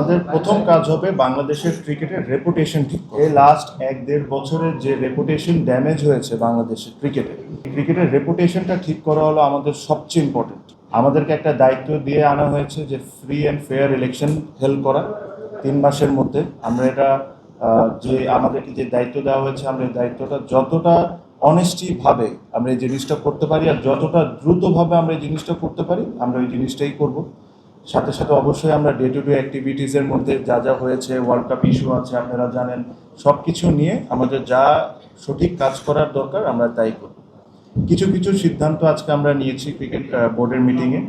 আমাদের প্রথম কাজ হবে বাংলাদেশের ক্রিকেটের রেপুটেশন ঠিক করা। এই লাস্ট 1-1.5 বছরের যে রেপুটেশন ড্যামেজ হয়েছে বাংলাদেশের ক্রিকেটের রেপুটেশনটা ঠিক করা হলো আমাদের সবচেয়ে ইম্পর্টেন্ট। আমাদেরকে একটা দায়িত্ব দিয়ে আনা হয়েছে যে free and fair election held করা 3 মাসের মধ্যে। আমরা এটা যে আমাদেরকে যে দায়িত্ব দেওয়া হয়েছে, আমরা এই দায়িত্বটা যতটা অনেস্টিভাবে আমরা এই জিনিসটা করতে পারি আর যতটা দ্রুতভাবে আমরা এই জিনিসটা করতে পারি, আমরা ওই জিনিসটাই করব। সাথে সাথে অবশ্যই আমরা ডে টু ডে অ্যাক্টিভিটিসের মধ্যে যা যা হয়েছে, ওয়ার্ল্ড কাপ ইস্যু আছে আপনারা জানেন, সব কিছু নিয়ে আমাদের যা সঠিক কাজ করার দরকার আমরা তাই করব। কিছু কিছু সিদ্ধান্ত আজকে আমরা নিয়েছি ক্রিকেট বোর্ডের মিটিংয়ে,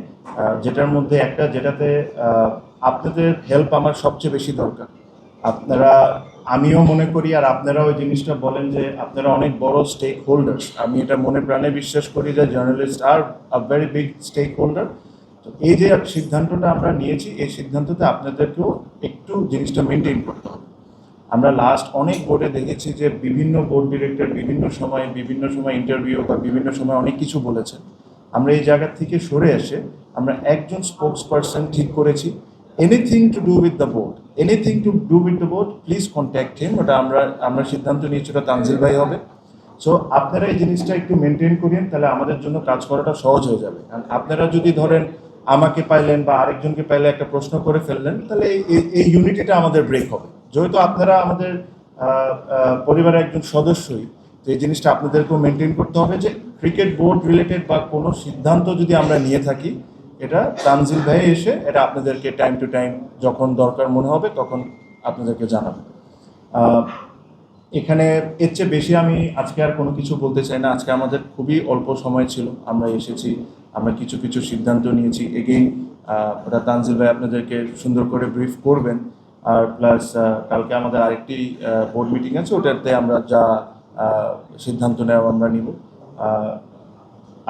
যেটার মধ্যে একটা যেটাতে আপনাদের হেল্প আমার সবচেয়ে বেশি দরকার। আপনারা, আমিও মনে করি আর আপনারা ওই জিনিসটা বলেন যে আপনারা অনেক বড় স্টেক হোল্ডার্স। আমি এটা মনে প্রাণে বিশ্বাস করি যে জার্নালিস্ট আর a very big stakeholder. তো এই যে সিদ্ধান্তটা আমরা নিয়েছি, এই সিদ্ধান্ততে আপনাদেরকেও একটু জিনিসটা মেনটেন করতে হবে। আমরা লাস্ট অনেক বোর্ডে দেখেছি যে বিভিন্ন বোর্ড ডিরেক্টর বিভিন্ন সময় ইন্টারভিউ বা বিভিন্ন সময় অনেক কিছু বলেছেন। আমরা এই জায়গা থেকে সরে এসে আমরা একজন স্পোক্স পারসন ঠিক করেছি। Anything to do with the board please contact him. ওটা আমরা সিদ্ধান্ত নিয়েছি ওটা তানজিল ভাই হবে। সো আপনারা এই জিনিসটা একটু মেনটেন করেন, তাহলে আমাদের জন্য কাজ করাটা সহজ হয়ে যাবে। কারণ আপনারা যদি ধরেন আমাকে পাইলেন বা আরেকজনকে পাইলে একটা প্রশ্ন করে ফেললেন, তাহলে এই ইউনিটিটা আমাদের ব্রেক হবে। যেহেতু আপনারা আমাদের পরিবারের একজন সদস্যই, তো এই জিনিসটা আপনাদেরকেও মেনটেন করতে হবে যে ক্রিকেট বোর্ড রিলেটেড বা কোনো সিদ্ধান্ত যদি আমরা নিয়ে থাকি, এটা তানজিল ভাই এসে এটা আপনাদেরকে টাইম টু টাইম যখন দরকার মনে হবে তখন আপনাদেরকে জানাবে। এখানে এর চেয়ে বেশি আমি আজকে আর কোনো কিছু বলতে চাই না। আজকে আমাদের খুবই অল্প সময় ছিল, আমরা এসেছি, আমরা কিছু কিছু সিদ্ধান্ত নিয়েছি। এগেইন ওটা তানজিল ভাই আপনাদেরকে সুন্দর করে ব্রিফ করবেন। আর প্লাস কালকে আমাদের আরেকটি বোর্ড মিটিং আছে, ওটাতে আমরা যা সিদ্ধান্ত নেওয়া আমরা নিব।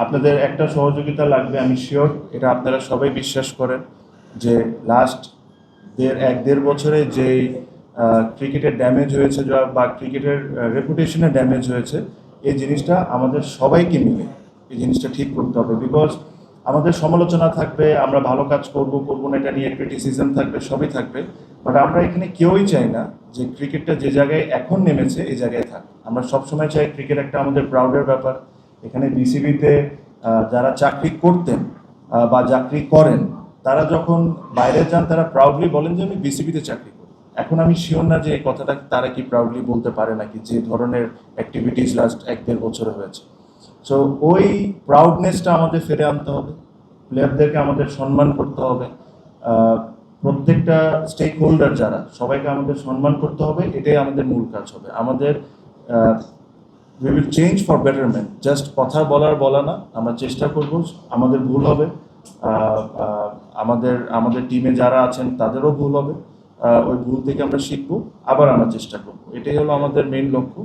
আপনাদের একটা সহযোগিতা লাগবে, আমি শিওর। এটা আপনারা সবাই বিশ্বাস করেন যে লাস্ট 1-1.5 বছরে যেই ক্রিকেটের ড্যামেজ হয়েছে বা ক্রিকেটের রেপুটেশনের ড্যামেজ হয়েছে, এই জিনিসটা আমাদের সবাইকে মিলে এই জিনিসটা ঠিক করতে হবে। বিকজ আমাদের সমালোচনা থাকবে, আমরা ভালো কাজ করবো না এটা নিয়ে ক্রিটিসিজম থাকবে, সবই থাকবে। বাট আমরা এখানে কেউই চাই না যে ক্রিকেটটা যে জায়গায় এখন নেমেছে এই জায়গায় থাক। আমরা সবসময় চাই ক্রিকেট একটা আমাদের প্রাউডের ব্যাপার। এখানে বিসিবিতে যারা চাকরি করতেন বা চাকরি করেন, তারা যখন বাইরে যান তারা প্রাউডলি বলেন যে আমি বিসিবিতে চাকরি করি। এখন আমি শিওর না যে এই কথাটা তারা কি প্রাউডলি বলতে পারে নাকি, যে ধরনের অ্যাক্টিভিটিস লাস্ট 1-1.5 বছরে হয়েছে। সো ওই প্রাউডনেসটা আমাদের ফিরে আনতে হবে, প্লেয়ারদেরকে আমাদের সম্মান করতে হবে, প্রত্যেকটা স্টেক হোল্ডার যারা, সবাইকে আমাদের সম্মান করতে হবে। এটাই আমাদের মূল কাজ হবে। আমাদের we will change for betterment. Just কথা বলা না, আমরা চেষ্টা করব। আমাদের ভুল হবে, আমাদের টিমে যারা আছেন তাদেরও ভুল হবে, ওই ভুল থেকে আমরা শিখবো, আবার আমরা চেষ্টা করব। এটাই হলো আমাদের মেইন লক্ষ্য।